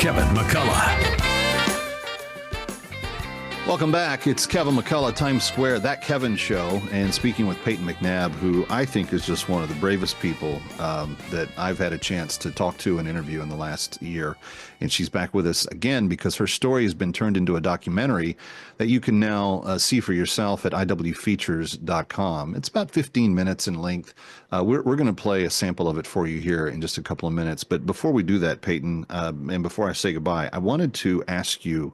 Kevin McCullough. Welcome back. It's Kevin McCullough, Times Square, That Kevin Show, and speaking with Payton McNabb, who I think is just one of the bravest people that I've had a chance to talk to and interview in the last year. And she's back with us again because her story has been turned into a documentary that you can now see for yourself at iwfeatures.com. It's about 15 minutes in length. We're going to play a sample of it for you here in just a couple of minutes. But before we do that, Payton, and before I say goodbye, I wanted to ask you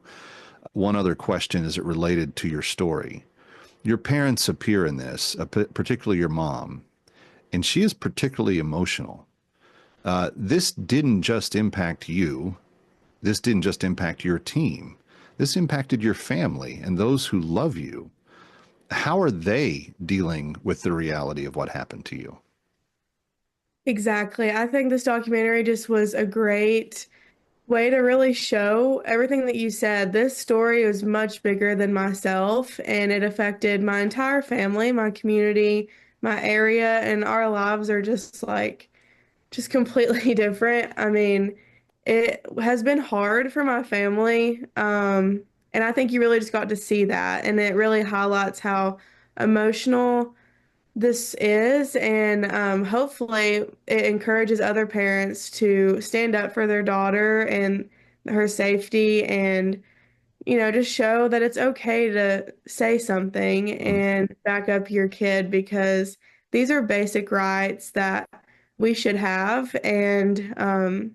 one other question as it related to your story. Your parents appear in this, particularly your mom, and she is particularly emotional. This didn't just impact you. This didn't just impact your team. This impacted your family and those who love you. How are they dealing with the reality of what happened to you? Exactly. I think this documentary just was a great way to really show everything that you said. This story was much bigger than myself, and it affected my entire family, my community, my area, and our lives are just completely different. I mean, it has been hard for my family, and I think you really just got to see that, and it really highlights how emotional this is, and hopefully it encourages other parents to stand up for their daughter and her safety, and just show that it's okay to say something and back up your kid, because these are basic rights that we should have. And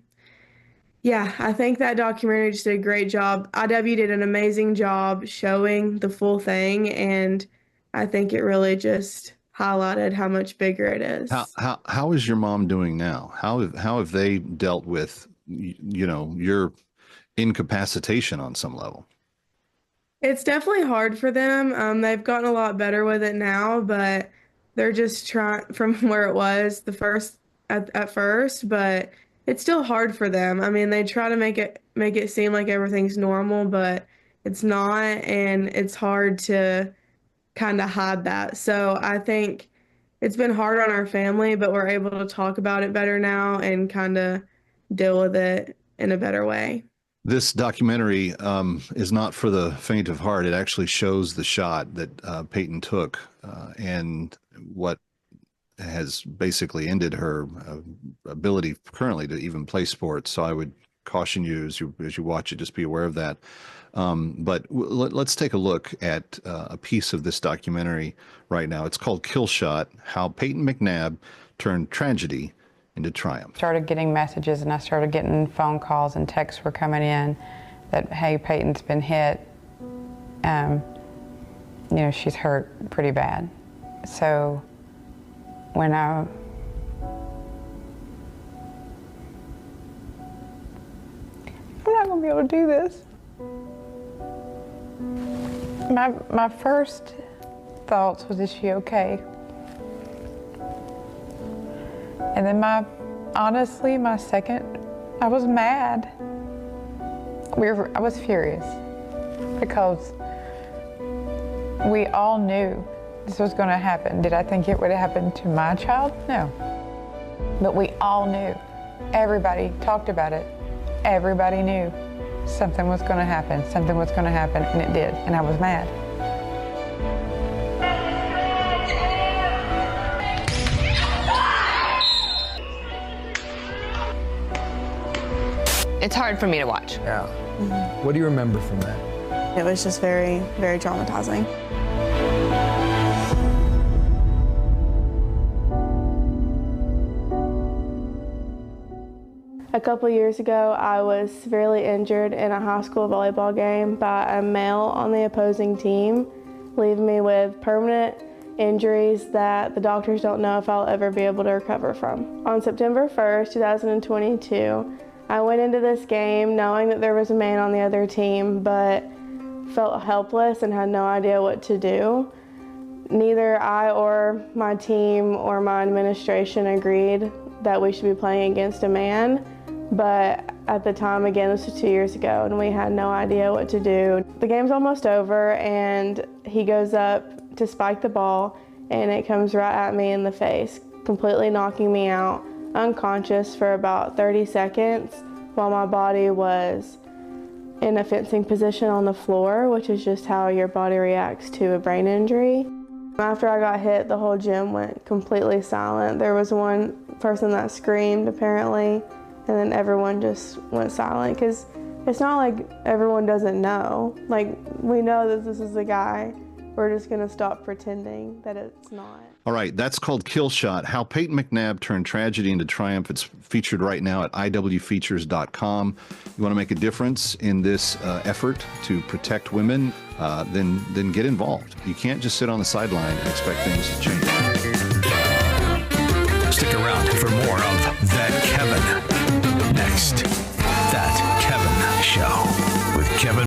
yeah, I think that documentary just did a great job. IW did an amazing job showing the full thing, and I think it really just highlighted how much bigger it is. How is your mom doing now? How have they dealt with your incapacitation on some level? It's definitely hard for them. They've gotten a lot better with it now, but they're just trying from where it was at first, but it's still hard for them. I mean, they try to make it seem like everything's normal, but it's not, and it's hard to kind of hide that. So I think it's been hard on our family, but we're able to talk about it better now and kind of deal with it in a better way. This documentary is not for the faint of heart. It actually shows the shot that Payton took and what has basically ended her ability currently to even play sports. So I would caution you as you watch it, just be aware of that. But let's take a look at a piece of this documentary right now. It's called Kill Shot: How Payton McNabb Turned Tragedy into Triumph. Started getting messages, and I started getting phone calls and texts were coming in that, hey, Payton's been hit. She's hurt pretty bad. So when I'm not gonna be able to do this. My first thoughts was, is she okay? And then honestly, my second, I was mad. I was furious because we all knew this was going to happen. Did I think it would have happened to my child? No. But we all knew. Everybody talked about it. Everybody knew something was going to happen. Something was going to happen, and it did. And I was mad. It's hard for me to watch. Yeah. Mm-hmm. What do you remember from that? It was just very, very traumatizing. A couple years ago, I was severely injured in a high school volleyball game by a male on the opposing team, leaving me with permanent injuries that the doctors don't know if I'll ever be able to recover from. On September 1st, 2022, I went into this game knowing that there was a man on the other team, but felt helpless and had no idea what to do. Neither I or my team or my administration agreed that we should be playing against a man, but at the time, again, this was 2 years ago, and we had no idea what to do. The game's almost over, and he goes up to spike the ball, and it comes right at me in the face, completely knocking me out, unconscious for about 30 seconds, while my body was in a fencing position on the floor, which is just how your body reacts to a brain injury. After I got hit, the whole gym went completely silent. There was one person that screamed, apparently, and then everyone just went silent, because it's not like everyone doesn't know. Like, we know that this is the guy. We're just gonna stop pretending that it's not. All right, that's called Kill Shot, How Payton McNabb Turned Tragedy into Triumph. It's featured right now at iwfeatures.com. You want to make a difference in this effort to protect women, then get involved. You can't just sit on the sideline and expect things to change. Stick around for more of That Kevin. Next, That Kevin Show with Kevin